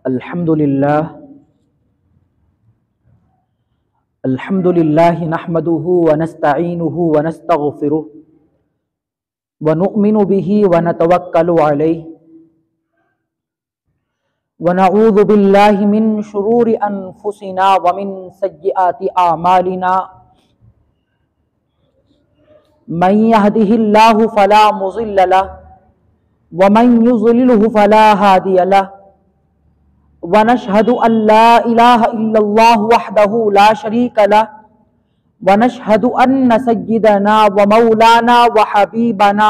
الحمدللہ نحمده ونستعینه ونستغفره ونؤمن به ونتوکل علیہ ونعوذ باللہ من شرور انفسنا ومن سیئات اعمالنا من يهده اللہ فلا مضل له ومن يضلله فلا هادی له ونشهد أن لا إله إلا الله وحده لا شريك له ونشهد أن سيدنا ومولانا وحبيبنا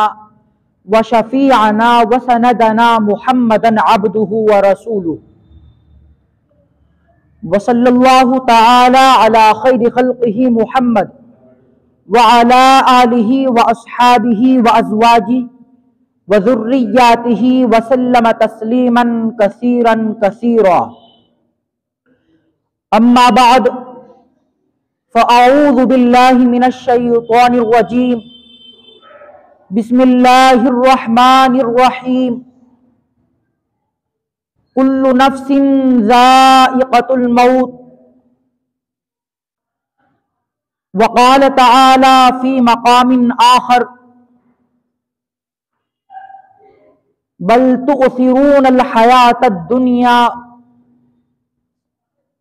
وشفيعنا وسندنا محمدا عبده ورسوله وصلى الله تعالى على خير خلقه محمد وعلى آله وأصحابه وأزواجه وذرياته وسلم تسلیما کثیرا کثیرا اما بعد فاعوذ باللہ من الشیطان الرجیم بسم اللہ الرحمن الرحیم کل نفس ذائقۃ الموت وقال تعالی فی مقام آخر بل تؤثرون الحیاۃ الدنیا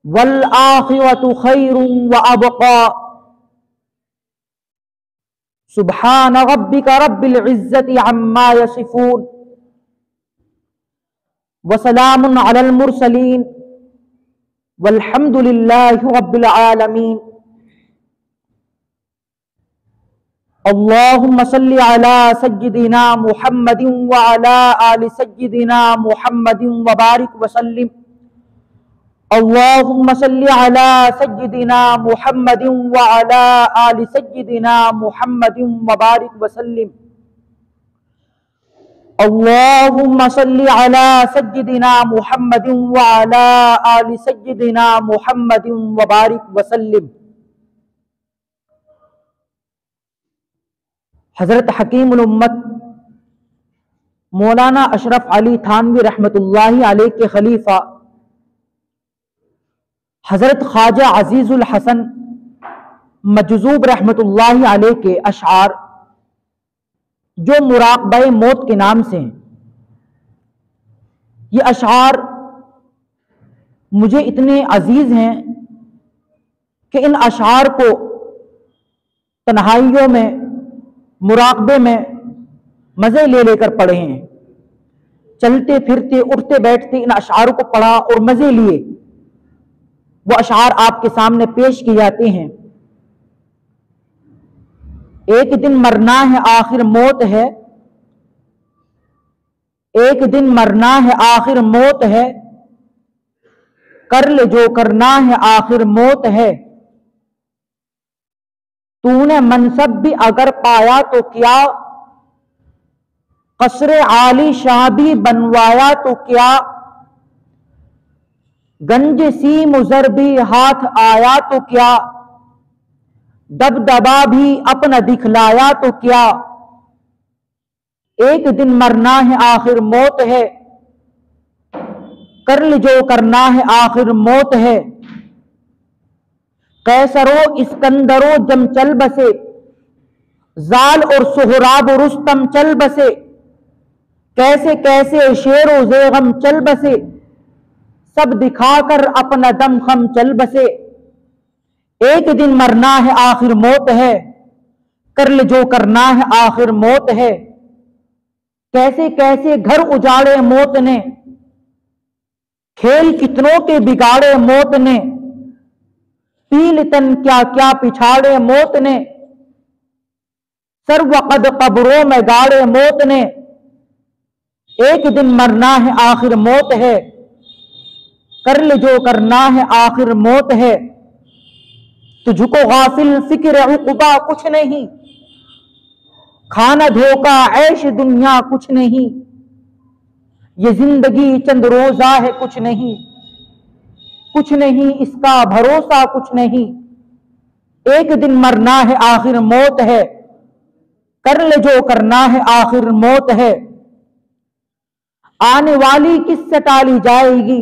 والآخرۃ خیر وابقی سبحان ربک رب العزۃ عما یصفون وسلام علی المرسلین والحمد للہ رب العالمین اللہم صلی علی سیدنا محمد وعلی آل سیدنا محمد وبارک وسلم اللہم صلی علی سیدنا محمد وعلی آل سیدنا محمد وبارک وسلم اللہم صلی علی سیدنا محمد وعلی آل سیدنا محمد وبارک وسلم۔ حضرت حکیم الامت مولانا اشرف علی تھانوی رحمۃ اللہ علیہ کے خلیفہ حضرت خواجہ عزیز الحسن مجذوب رحمۃ اللہ علیہ کے اشعار جو مراقبہ موت کے نام سے ہیں، یہ اشعار مجھے اتنے عزیز ہیں کہ ان اشعار کو تنہائیوں میں مراقبے میں مزے لے لے کر پڑھے ہیں، چلتے پھرتے اٹھتے بیٹھتے ان اشعار کو پڑھا اور مزے لیے وہ اشعار آپ کے سامنے پیش کیے جاتے ہیں۔ ایک دن مرنا ہے آخر موت ہے، ایک دن مرنا ہے آخر موت ہے، کر لے جو کرنا ہے آخر موت ہے، تو نے منصب بھی اگر پایا تو کیا، قصر عالی شاہ بھی بنوایا تو کیا، گنج سیم و زر بھی ہاتھ آیا تو کیا، دبدبا بھی اپنا دکھلایا تو کیا، ایک دن مرنا ہے آخر موت ہے، کر لے جو کرنا ہے آخر موت ہے، قیصر و اسکندر و جم چل بسے، زال اور سہراب و رستم چل بسے، کیسے کیسے شیر و زیغم چل بسے، سب دکھا کر اپنا دم خم چل بسے، ایک دن مرنا ہے آخر موت ہے، کر لے جو کرنا ہے آخر موت ہے، کیسے کیسے گھر اجاڑے موت نے، کھیل کتنوں کے بگاڑے موت نے، پیل تن کیا کیا پچھاڑے موت نے، سر وقد قبروں میں گاڑے موت نے، ایک دن مرنا ہے آخر موت ہے، کر لے جو کرنا ہے آخر موت ہے، تجھ کو غافل فکر عقبا کچھ نہیں، کھانا دھوکا عیش دنیا کچھ نہیں، یہ زندگی چند روزہ ہے کچھ نہیں، کچھ نہیں اس کا بھروسہ کچھ نہیں، ایک دن مرنا ہے آخر موت ہے، کر لے جو کرنا ہے آخر موت ہے، آنے والی کس سے ٹالی جائے گی،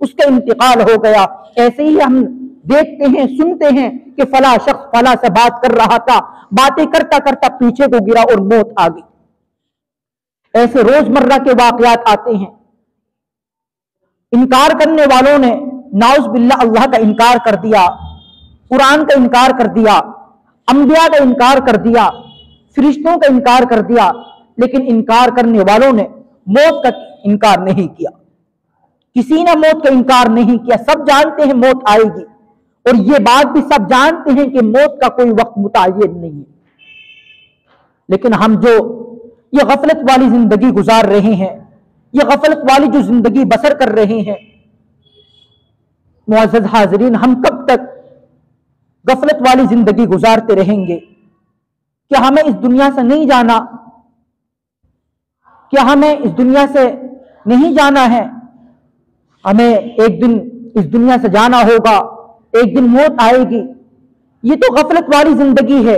اس کا انتقال ہو گیا۔ ایسے ہی ہم دیکھتے ہیں، سنتے ہیں کہ فلاں شخص فلاں سے بات کر رہا تھا، باتیں کرتا کرتا پیچھے کو گرا اور موت آ گئی۔ ایسے روزمرہ کے واقعات آتے ہیں۔ انکار کرنے والوں نے نعوذ باللہ اللہ کا انکار کر دیا، قرآن کا انکار کر دیا، انبیاء کا انکار کر دیا، فرشتوں کا انکار کر دیا، لیکن انکار کرنے والوں نے موت کا انکار نہیں کیا۔ کسی نے موت کا انکار نہیں کیا۔ سب جانتے ہیں موت آئے گی، اور یہ بات بھی سب جانتے ہیں کہ موت کا کوئی وقت متعین نہیں ہے، لیکن ہم جو یہ غفلت والی زندگی گزار رہے ہیں، یہ غفلت والی جو زندگی بسر کر رہے ہیں، معزز حاضرین، ہم کب تک غفلت والی زندگی گزارتے رہیں گے؟ کیا ہمیں اس دنیا سے نہیں جانا؟ کیا ہمیں اس دنیا سے نہیں جانا ہے؟ ہمیں ایک دن اس دنیا سے جانا ہوگا، ایک دن موت آئے گی۔ یہ تو غفلت والی زندگی ہے۔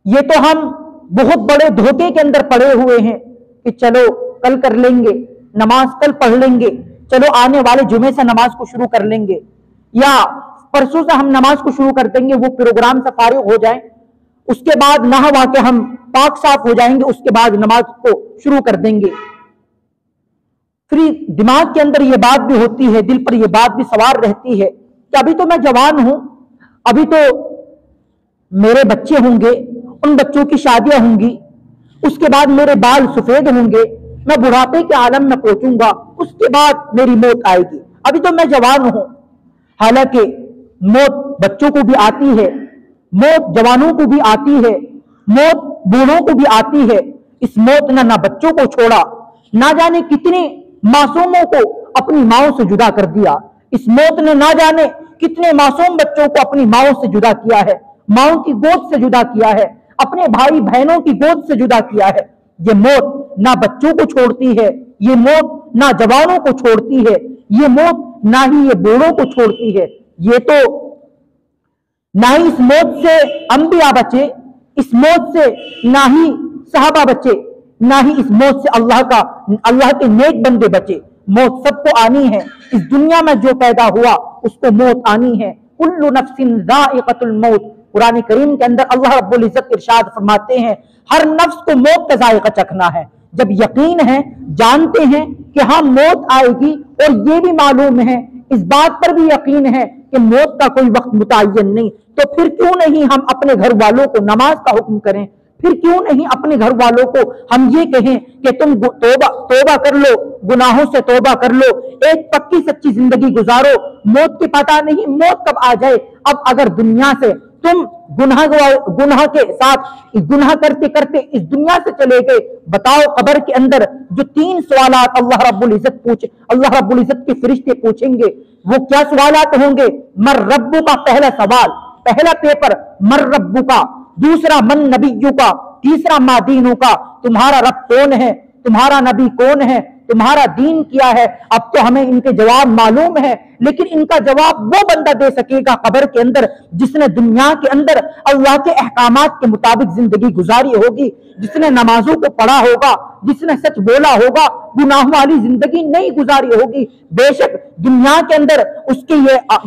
یہ تو ہم بہت بڑے دھوکے کے اندر پڑے ہوئے ہیں کہ چلو کل کر لیں گے، نماز کل پڑھ لیں گے، چلو آنے والے جمعے سے نماز کو شروع کر لیں گے، یا پرسوں سے ہم نماز کو شروع کر دیں گے، وہ پروگرام سے فارغ ہو جائیں، اس کے بعد نہوا کے ہم پاک صاف ہو جائیں گے، اس کے بعد نماز کو شروع کر دیں گے۔ پھر دماغ کے اندر یہ بات بھی ہوتی ہے، دل پر یہ بات بھی سوار رہتی ہے کہ ابھی تو میں جوان ہوں، ابھی تو میرے بچے ہوں گے، ان بچوں کی شادیاں ہوں گی، اس کے بعد میرے بال سفید ہوں گے، میں بڑھاپے کے عالم میں پہنچوں گا، اس کے بعد میری موت آئے گی، ابھی تو میں جوان ہوں۔ حالانکہ موت بچوں کو بھی آتی ہے، موت جوانوں کو بھی آتی ہے، موت بوڑھوں کو بھی آتی ہے۔ اس موت نے نہ بچوں کو چھوڑا، نہ جانے کتنے معصوموں کو اپنی ماؤں سے جدا کر دیا۔ اس موت نے نہ جانے کتنے معصوم بچوں کو اپنی ماؤں سے جدا کیا ہے، ماؤں کی گود سے جدا کیا ہے، اپنے بھائی بہنوں کی گود سے جدا کیا ہے۔ یہ موت نہ بچوں کو چھوڑتی ہے، یہ موت نہ جوانوں کو چھوڑتی ہے، یہ موت نہ ہی یہ بوڑھوں کو چھوڑتی ہے۔ یہ تو نہ ہی اس موت سے انبیاء بچے، اس موت سے نہ ہی صحابہ بچے، نہ ہی اس موت سے اللہ کے نیک بندے بچے۔ موت سب کو آنی ہے، اس دنیا میں جو پیدا ہوا اس کو موت آنی ہے۔ کل نفس ذائقۃ الموت، قرآن کریم کے اندر اللہ رب العزت ارشاد فرماتے ہیں ہر نفس کو موت کا ذائقہ چکھنا ہے۔ جب یقین ہے، جانتے ہیں کہ ہاں موت آئے گی، اور یہ بھی معلوم ہے، اس بات پر بھی یقین ہے کہ موت کا کوئی وقت متعین نہیں، تو پھر کیوں نہیں ہم اپنے گھر والوں کو نماز کا حکم کریں؟ پھر کیوں نہیں اپنے گھر والوں کو ہم یہ کہیں کہ تم توبہ کر لو، گناہوں سے توبہ کر لو، ایک پکی سچی زندگی گزارو، موت کی پتہ نہیں موت کب آ جائے۔ اب اگر دنیا سے تم گناہ کے ساتھ گناہ کرتے کرتے اس دنیا سے چلے گئے، بتاؤ قبر کے اندر جو 3 سوالات اللہ رب العزت کے فرشتے پوچھیں گے، وہ کیا سوالات ہوں گے؟ من ربک کا پہلا سوال، پہلا پیپر من ربک کا، دوسرا من نبیک کا، تیسرا ما دینک کا، تمہارا رب کون ہے، تمہارا نبی کون ہے، تمہارا دین کیا ہے؟ اب تو ہمیں ان کے جواب معلوم ہے، لیکن ان کا جواب وہ بندہ دے سکے گا قبر کے اندر جس نے دنیا کے اندر اللہ کے احکامات کے مطابق زندگی گزاری ہوگی، جس نے نمازوں کو پڑھا ہوگا، جس نے سچ بولا ہوگا، گناہ والی زندگی نہیں گزاری ہوگی۔ بے شک دنیا کے اندر اس کے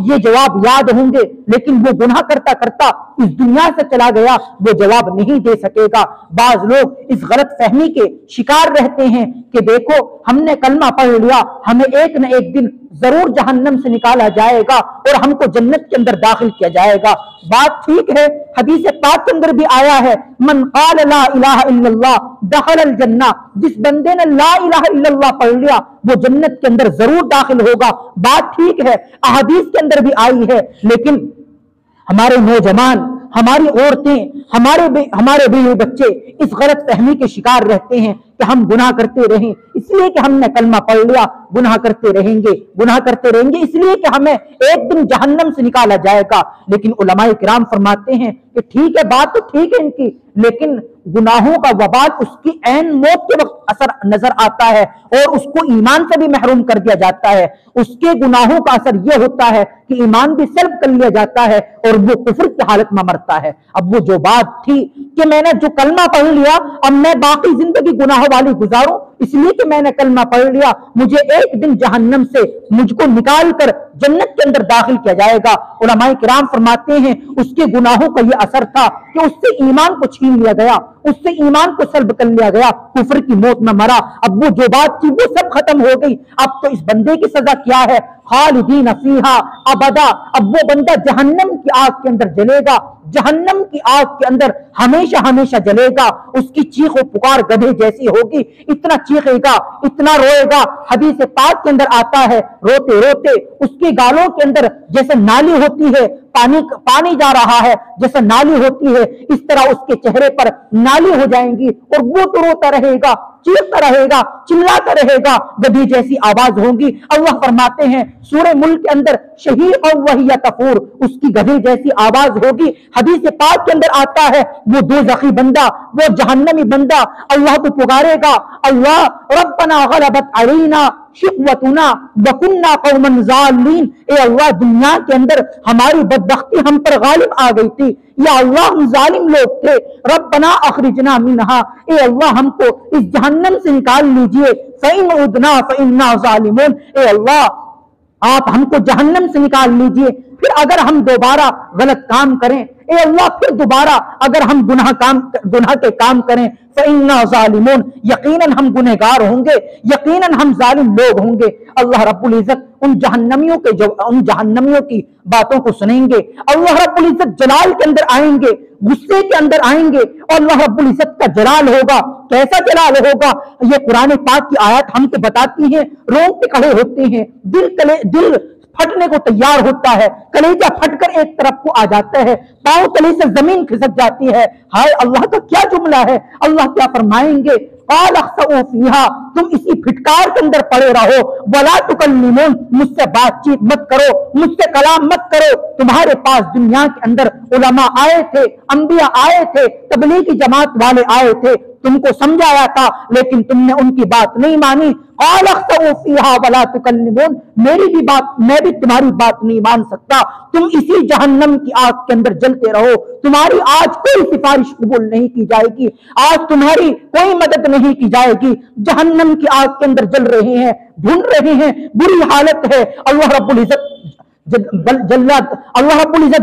یہ جواب یاد ہوں گے، لیکن وہ گناہ کرتا کرتا اس دنیا سے چلا گیا، وہ جواب نہیں دے سکے گا۔ بعض لوگ اس غلط فہمی کے شکار رہتے ہیں کہ دیکھو ہم نے کلمہ پڑھ لیا، ہمیں ایک نہ ایک دن ضرور جہنم سے نکالا جائے گا اور ہم کو جنت کے اندر داخل کیا جائے گا۔ بات ٹھیک ہے، حدیث پاک کے اندر بھی آیا ہے من قال لا الہ الا اللہ دخل الجنہ، جس بندے نے لا الہ الا اللہ پڑھ لیا وہ جنت کے اندر ضرور داخل ہوگا۔ بات ٹھیک ہے، احادیث کے اندر بھی آئی ہے، لیکن ہمارے نوجوان، ہماری عورتیں، ہمارے بیوی بچے اس غلط فہمی کے شکار رہتے ہیں کہ ہم گناہ کرتے رہیں اس لیے کہ ہم نے کلمہ پڑھ لیا، گناہ کرتے رہیں گے اس لیے کہ ہمیں ایک دن جہنم سے نکالا جائے گا۔ لیکن علماء کرام فرماتے ہیں کہ ٹھیک ہے، بات تو ٹھیک ہے ان کی، لیکن گناہوں کا وبال اس کی عین موت کے وقت اثر نظر آتا ہے اور اس کو ایمان سے بھی محروم کر دیا جاتا ہے۔ اس کے گناہوں کا اثر یہ ہوتا ہے کہ ایمان بھی سلب کر لیا جاتا ہے اور وہ کفر کی حالت میں مرتا ہے۔ اب وہ جو بات تھی کہ میں نے جو کلمہ پڑھ لیا اب میں باقی زندگی گناہ والی گزاروں، اس لیے کہ میں نے کلمہ پڑھ لیا مجھے ایک دن جہنم سے مجھ کو نکال کر جنت کے اندر داخل کیا جائے گا۔ علماء کرام فرماتے ہیں اس کے گناہوں کا یہ اثر تھا کہ اس سے ایمان کو چھین لیا گیا، اس سے ایمان کو سلب کر لیا گیا، کفر کی موت میں مرا۔ اب وہ جو بات تھی وہ سب ختم ہو گئی۔ اب تو اس بندے کی سزا کیا ہے؟ خالدین فیہا ابدا۔ اب وہ بندہ جہنم کی آگ کے اندر جلے گا، جہنم کی آگ کے اندر ہمیشہ ہمیشہ جلے گا۔ اس کی چیخ و پکار گدھے جیسی ہوگی، اتنا چیخے گا، اتنا روئے گا۔ حدیث پاک کے اندر آتا ہے روتے روتے اس کے گالوں کے اندر جیسے نالی ہوتی ہے، پانی جا رہا ہے، جیسے نالی ہوتی ہے، اس طرح اس کے چہرے پر نالی ہو جائیں گی اور وہ تو روتا رہے گا، چیختا رہے گا، چلاتا رہے گا، گدھی جیسی آواز ہوگی۔ اللہ فرماتے ہیں سورہ ملک کے اندر شہیق وہی تفور، اس کی گدھی جیسی آواز ہوگی۔ حدیث پاک کے اندر آتا ہے وہ دوزخی بندہ، وہ جہنمی بندہ اللہ کو پکارے گا، اللہ ربنا غلبت علینا شقوتنا وکننا قوما ظالمین۔ اے اللہ دنیا کے اندر ہماری بدبختی ہم پر غالب آ گئی تھی، یا اللہ ہم ظالم لوگ تھے، ربنا اخرجنا منہا، اے اللہ ہم کو اس جہنم سے نکال لیجئے، فإن عدنا فإنا ظالمون، اے اللہ آپ ہم کو جہنم سے نکال لیجئے۔ پھر اگر ہم دوبارہ غلط کام کریں، اے اللہ پھر دوبارہ اگر ہم گناہ کے کام کریں، فإنا ظالمون، یقیناً ہم گنہگار ہوں گے، یقیناً ہم ظالم لوگ ہوں گے۔ اللہ رب العزت ان جہنمیوں کی باتوں کو سنیں گے۔ اللہ رب العزت جلال کے اندر آئیں گے، غصے کے اندر آئیں گے، اور اللہ رب العزت کا جلال ہوگا۔ کیسا جلال ہوگا؟ یہ قرآن پاک کی آیات ہم کو بتاتی ہیں، رونگٹے کھڑے ہوتے ہیں، دل پھٹنے کو تیار ہوتا ہے، کلیجہ پھٹ کر ایک طرف کو آ جاتا ہے، پاؤں تلے سے زمین کھسک جاتی ہے۔ ہائے اللہ کا کیا جملہ ہے! اللہ کیا فرمائیں گے؟ قال اخسؤوا فیہا، تم اسی پھٹکار کے اندر پڑے رہو، ولا تکلمون، مجھ سے بات چیت مت کرو، مجھ سے کلام مت کرو۔ تمہارے پاس دنیا کے اندر علماء آئے تھے، انبیاء آئے تھے، تبلیغی جماعت والے آئے تھے، تم کو سمجھایا تھا لیکن تم نے ان کی بات نہیں مانی۔ قال اخسؤوا فیہا ولا تکلمون، میری بھی بات، میں بھی تمہاری بات نہیں مان سکتا، تم اسی جہنم کی آگ کے اندر جلتے رہو، تمہاری آج کوئی سفارش قبول نہیں کی جائے گی، آج تمہاری کوئی مدد نہیں کی جائے گی۔ جہنم کی آگ کے اندر جل رہے ہیں، بھن رہے ہیں، بری حالت ہے۔ اللہ رب العزت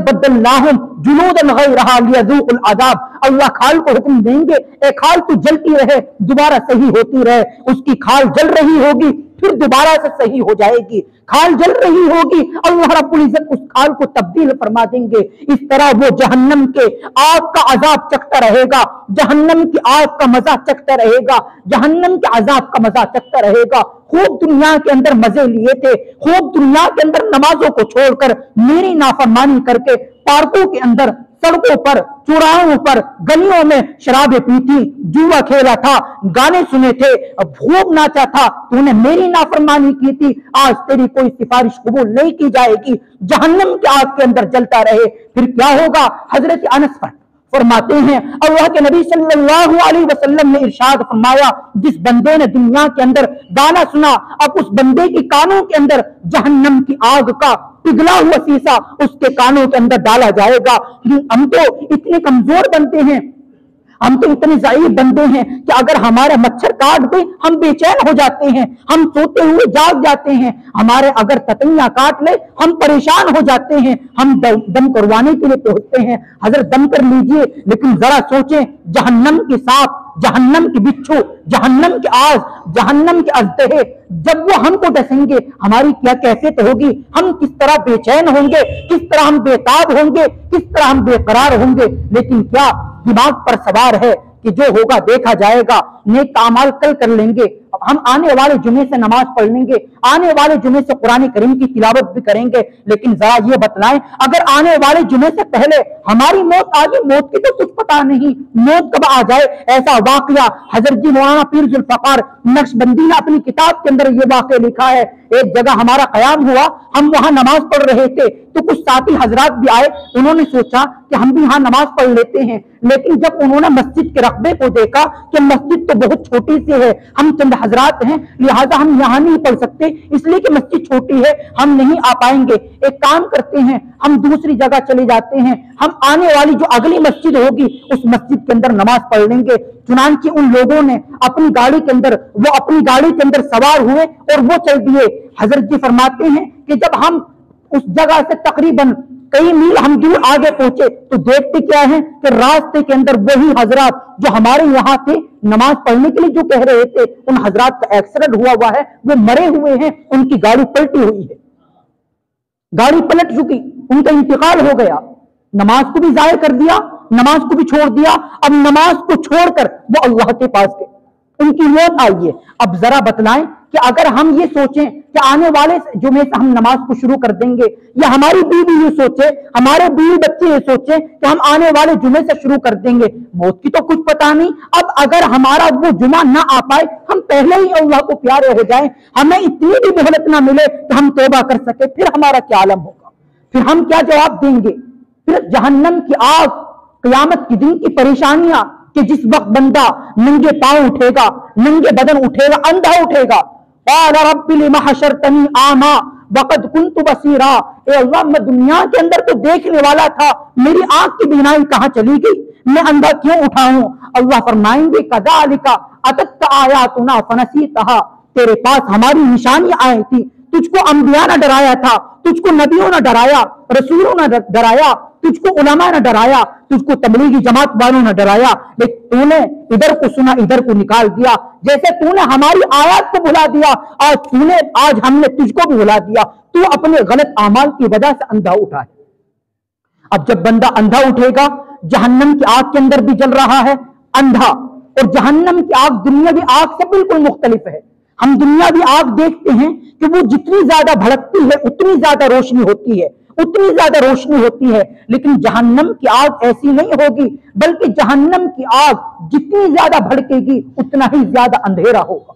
بدلناہم جنودا غیرہا لیذوقوا العذاب، اللہ کھال کو حکم دیں گے اے کھال تو جلتی رہے، دوبارہ صحیح ہوتی رہے۔ اس کی کھال جل رہی ہوگی پھر دوبارہ سے صحیح ہو جائے گی، کھال جل رہی ہوگی، اللہ رب العزت اس کھال کو تبدیل فرما دیں گے۔ اس طرح وہ جہنم کے آگ کا عذاب چکھتا رہے گا، جہنم کی آگ کا مزہ چکھتا رہے گا، جہنم کے عذاب کا مزہ چکھتا رہے گا۔ خوب دنیا کے اندر مزے لیے تھے، خوب دنیا کے اندر نمازوں کو چھوڑ کر میری نافرمانی کر کے پارکوں کے اندر، سڑکوں پر، چوراہوں پر، گلیوں میں شرابیں پی تھی، جوا کھیلا تھا، گانے سنے تھے، خوب ناچا تھا، تو نے میری نافرمانی کی تھی، آج تیری کوئی سفارش قبول نہیں کی جائے گی، جہنم کی آگ کے اندر جلتا رہے۔ پھر کیا ہوگا؟ حضرت انس فرماتے ہیں اللہ کے نبی صلی اللہ علیہ وسلم نے ارشاد فرمایا، جس بندے نے دنیا کے اندر گانا سنا، اب اس بندے کی کانوں کے اندر جہنم کی آگ کا پگھلا ہوا سیسا اس کے کانوں کے اندر ڈالا جائے گا۔ ہم تو اتنے کمزور بنتے ہیں، ہم تو اتنے ضعیف بندے ہیں کہ اگر ہمارے مچھر کاٹ دے ہم بے چین ہو جاتے ہیں، ہم سوتے ہوئے جاگ جاتے ہیں، ہمارے اگر تتنیاں کاٹ لے ہم پریشان ہو جاتے ہیں، ہم دم کروانے کے لیے پہنچتے ہیں۔ حضرت دم کر لیجئے، لیکن ذرا سوچیں جہنم کی سانپ، جہنم کی بچھو، جہنم کی آگ، جہنم کے اژدہے جب وہ ہم کو ڈسیں گے ہماری کیا کیفیت ہوگی؟ ہم کس طرح بے چین ہوں گے، کس طرح ہم بے تاب ہوں گے، کس طرح ہم بے قرار ہوں گے۔ لیکن کیا دماغ پر سوار ہے کہ جو ہوگا دیکھا جائے گا، نیک اعمال کل کر لیں گے، ہم آنے والے جمعے سے نماز پڑھ لیں گے، آنے والے جمعے سے قرآن کریم کی تلاوت بھی کریں گے، لیکن ذرا یہ بتلائیں اگر آنے والے جمعے سے پہلے ہماری موت آ گئی، موت کی تو کچھ پتا نہیں، موت کب آ جائے۔ ایسا واقعہ حضرت جی مولانا پیر ذوالفقار نقشبندی نے اپنی کتاب کے اندر یہ واقعہ لکھا ہے۔ ایک جگہ ہمارا قیام ہوا، ہم وہاں نماز پڑھ رہے تھے تو کچھ ساتھی حضرات بھی آئے، انہوں نے سوچا کہ ہم بھی یہاں نماز پڑھ لیتے ہیں، لیکن جب انہوں نے مسجد کے رقبے کو دیکھا کہ مسجد تو بہت چھوٹی سی ہے، ہم چند حضرات ہیں لہٰذا ہم یہاں نہیں پڑھ سکتے اس لیے کہ مسجد چھوٹی ہے ہم نہیں آ پائیں گے، ایک کام کرتے ہیں ہم دوسری جگہ چلے جاتے ہیں، ہم آنے والی جو اگلی مسجد ہوگی اس مسجد کے اندر نماز پڑھ لیں گے۔ چنانچہ ان لوگوں نے اپنی گاڑی کے اندر سوار ہوئے اور وہ چل دیے۔ حضرت جی فرماتے ہیں کہ جب ہم اس جگہ سے تقریباً کئی میل ہم دور آگے پہنچے تو دیکھتے کیا ہے کہ راستے کے اندر وہی حضرات جو ہمارے یہاں تھے نماز پڑھنے کے لیے جو کہہ رہے تھے، ان حضرات کا ایکسیڈنٹ ہوا ہے، وہ مرے ہوئے ہیں، ان کی گاڑی پلٹی ہوئی ہے، گاڑی پلٹ چکی، ان کا انتقال ہو گیا۔ نماز کو بھی ضائع کر دیا، نماز کو بھی چھوڑ دیا، اب نماز کو چھوڑ کر وہ اللہ کے پاس گئے، ان کی موت آئی ہے۔ اب ذرا بتلائیں کہ اگر ہم یہ سوچیں کہ آنے والے جمعے سے ہم نماز کو شروع کر دیں گے، یا ہماری بیوی یہ سوچے، ہمارے بیوی بچے یہ سوچیں کہ ہم آنے والے جمعے سے شروع کر دیں گے، موت کی تو کچھ پتا نہیں۔ اب اگر ہمارا وہ جمعہ نہ آ پائے، ہم پہلے ہی اللہ کو پیارے ہو جائیں، ہمیں اتنی بھی مہلت نہ ملے کہ ہم توبہ کر سکے، پھر ہمارا کیا عالم ہوگا؟ پھر ہم کیا جواب دیں گے؟ پھر جہنم کی آگ، قیامت کے دن کی پریشانیاں کہ جس وقت بندہ ننگے پاؤں اٹھے گا، ننگے بدن اٹھے گا، اندھا اٹھے گا، قال رب لم حشرتنی اعمی وقد كنت بصیرا، اے اللہ میں دنیا کے اندر تو دیکھنے والا تھا، میری آنکھ کی بینائی کہاں چلی گئی، میں اندھا کیوں اٹھا ہوں؟ اللہ فرمائیں گے کذالک اتتک آیاتنا فنسیتھا، تیرے پاس ہماری نشانیاں آئی تھی، تجھ کو انبیاء نہ ڈرایا تھا، تجھ کو نبیوں نہ ڈرایا، رسولوں نہ ڈرایا، تجھ کو علماء نہ ڈرایا، تجھ کو تبلیغی جماعت والوں نہ ڈرایا، لیکن تو نے ادھر کو سنا ادھر کو نکال دیا، جیسے تو نے ہماری آیات کو بھلا دیا، آج ہم نے تجھ کو بھی بھلا دیا، تو اپنے غلط اعمال کی وجہ سے اندھا اٹھا ہے۔ اب جب بندہ اندھا اٹھے گا، جہنم کی آگ کے اندر بھی جل رہا ہے اندھا، اور جہنم کی آگ دنیاوی آگ سے بالکل مختلف ہے۔ ہم دنیاوی آگ دیکھتے ہیں کہ وہ جتنی زیادہ بھڑکتی ہے اتنی زیادہ روشنی ہوتی ہے، اتنی زیادہ روشنی ہوتی ہے، لیکن جہنم کی آگ ایسی نہیں ہوگی، بلکہ جہنم کی آگ جتنی زیادہ بھڑکے گی اتنا ہی زیادہ اندھیرا ہوگا،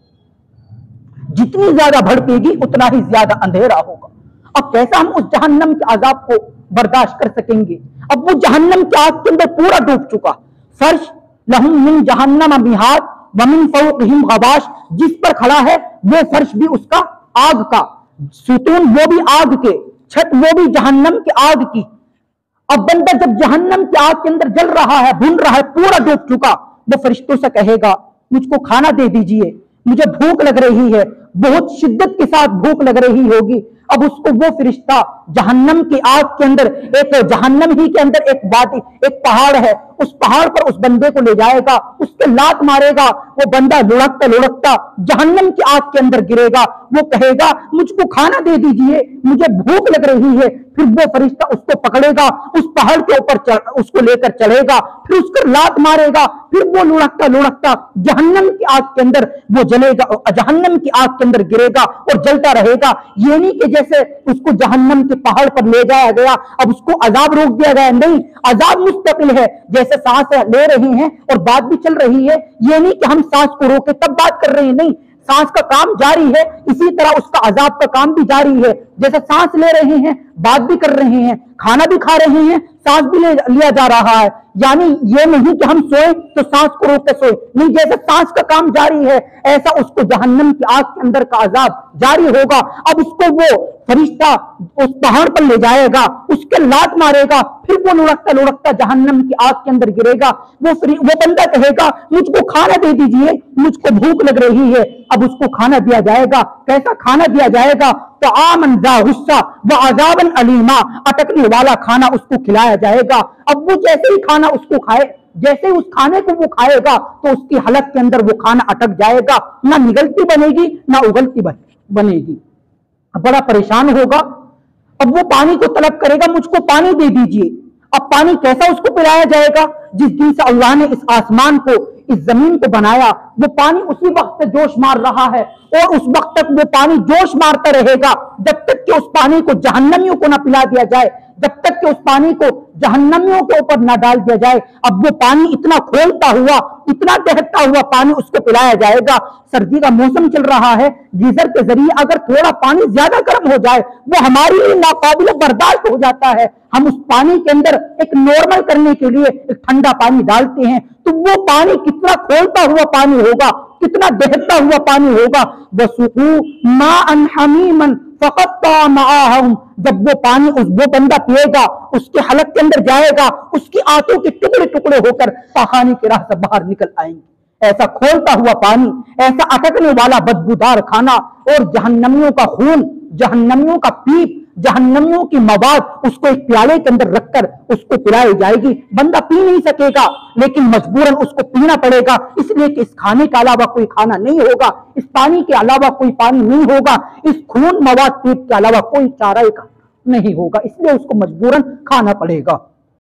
جتنی زیادہ بھڑکے گی اتنا ہی زیادہ اندھیرا ہوگا۔ اب کیسا ہم اس جہنم کے عذاب کو برداشت کر سکیں گے؟ اب وہ جہنم کی آگ کے اندر پورا ڈوب چکا، فرش لہم من جہنم مہاد ومن فوقہم غواش، جس پر کھڑا ہے وہ فرش بھی اس کا آگ کا، ستون وہ بھی آگ کے، چھت وہ بھی جہنم کی آگ کی۔ اب بندہ جب جہنم کی آگ کے اندر جل رہا ہے، بھن رہا ہے، پورا ڈوب چکا، وہ فرشتوں سے کہے گا مجھ کو کھانا دے دیجئے، مجھے بھوک لگ رہی ہے، بہت شدت کے ساتھ بھوک لگ رہی ہوگی۔ اب اس کو وہ فرشتہ جہنم کی آگ کے اندر، ایک جہنم ہی کے اندر ایک وادی، ایک پہاڑ ہے، اس پہاڑ پر اس بندے کو لے جائے گا، اس پہ لات مارے گا، وہ بندہ لڑکتا لڑکتا جہنم کی آگ کے اندر گرے گا، وہ کہے گا مجھ کو کھانا دے دیجئے، مجھے بھوک لگ رہی ہے۔ پھر وہ فرشتہ اس کو پکڑے گا، اس پہاڑ کے اوپر اس کو لے کر چڑھے گا، پھر اس کو لات مارے گا، پھر وہ لڑکتا لڑکتا جہنم کی آگ کے اندر وہ جلے گا، جہنم کی آگ کے اندر گرے گا اور جلتا رہے گا۔ یہ نہیں کہ جیسے اس کو جہنم کے پہاڑ پر لے جایا گیا اب اس کو عذاب روک دیا گیا، نہیں، عذاب مستقل ہے، جیسے سانس لے رہے ہیں اور بات بھی چل رہی ہے، یہ نہیں کہ ہم سانس کو روکے تب بات کر رہے ہیں، نہیں، سانس کا کام جاری ہے، اسی طرح اس کا عذاب کا کام بھی جاری ہے، جیسے سانس لے رہے ہیں، بات بھی کر رہے ہیں، کھانا بھی کھا رہے ہیں، سانس بھی لیا جا رہا ہے، یعنی یہ نہیں کہ ہم سوئیں تو سانس کو روک کے سوئیں، نہیں، جیسے سانس کا کام جاری ہے ایسا اس کو جہنم کی آگ کے اندر کا عذاب جاری ہوگا۔ اب اس کو وہ فرشتہ اس پہاڑ پر لے جائے گا، اس کے لات مارے گا، پھر وہ لڑکتا لڑکتا جہنم کی آگ کے اندر گرے گا، وہ بندہ کہے گا مجھ کو کھانا دے دیجئے، مجھ کو بھوک لگ رہی ہے۔ اب اس کو کھانا دیا جائے گا، کیسا کھانا دیا جائے گا؟ طعاما ذا غصہ وعذابا الیما، اٹکنے والا کھانا اس کو کھلایا جائے گا۔ اب وہ جیسے ہی کھانا اس کو کھائے، جیسے اس کھانے کو وہ کھائے گا تو اس کی حلق کے اندر وہ کھانا اٹک جائے گا، نہ نگلتی بنے گی نہ اگلتی بنے گی، بڑا پریشان ہوگا۔ اب وہ پانی کو طلب کرے گا، مجھ کو پانی دے دیجئے۔ اب پانی کیسا اس کو پلایا جائے گا؟ جس دن سے اللہ نے اس آسمان کو، اس زمین کو بنایا، وہ پانی اسی وقت سے جوش مار رہا ہے اور اس وقت تک وہ پانی جوش مارتا رہے گا جب تک کہ اس پانی کو جہنمیوں کو نہ پلا دیا جائے، جب تک کہ اس پانی کو جہنمیوں کے اوپر نہ ڈال دیا جائے۔ اب وہ پانی اتنا کھولتا ہوا، اتنا بہتا ہوا پانی اس کو پلایا جائے گا۔ سردی کا موسم چل رہا ہے، گیزر کے ذریعے اگر تھوڑا پانی زیادہ گرم ہو جائے وہ ہمارے لیے ناقابل برداشت ہو جاتا ہے، ہم اس پانی کے اندر ایک نارمل کرنے کے لیے ایک ٹھنڈا پانی ڈالتے ہیں، تو وہ پانی کتنا کھولتا ہوا پانی ہوگا، کتنا دہتا ہوا پانی ہوگا. وَسُقُوا مَاءً حَمِيمًا فَقَطَّعَ مَعَاهُمْ، جب وہ پانی وہ بندہ پیے گا، اس کے حلق کے اندر جائے گا، اس کی آنتوں کے ٹکڑے ٹکڑے ہو کر پاخانے کی راہ سے باہر نکل آئیں گے. ایسا کھولتا ہوا پانی، ایسا اٹکنے والا بدبودار کھانا، اور جہنمیوں کا خون، جہنمیوں کا پیپ، جہنمیوں کی مواد اس کو ایک پیالے کے اندر رکھ کر اس کو پلائی جائے گی. بندہ پی نہیں سکے گا لیکن مجبوراً اس کو پینا پڑے گا، اس لیے کہ اس کھانے کے علاوہ کوئی کھانا نہیں ہوگا، اس پانی کے علاوہ کوئی پانی نہیں ہوگا، اس خون مواد پیپ کے علاوہ کوئی چارہ نہیں ہوگا، اس لیے اس کو مجبوراً کھانا پڑے گا.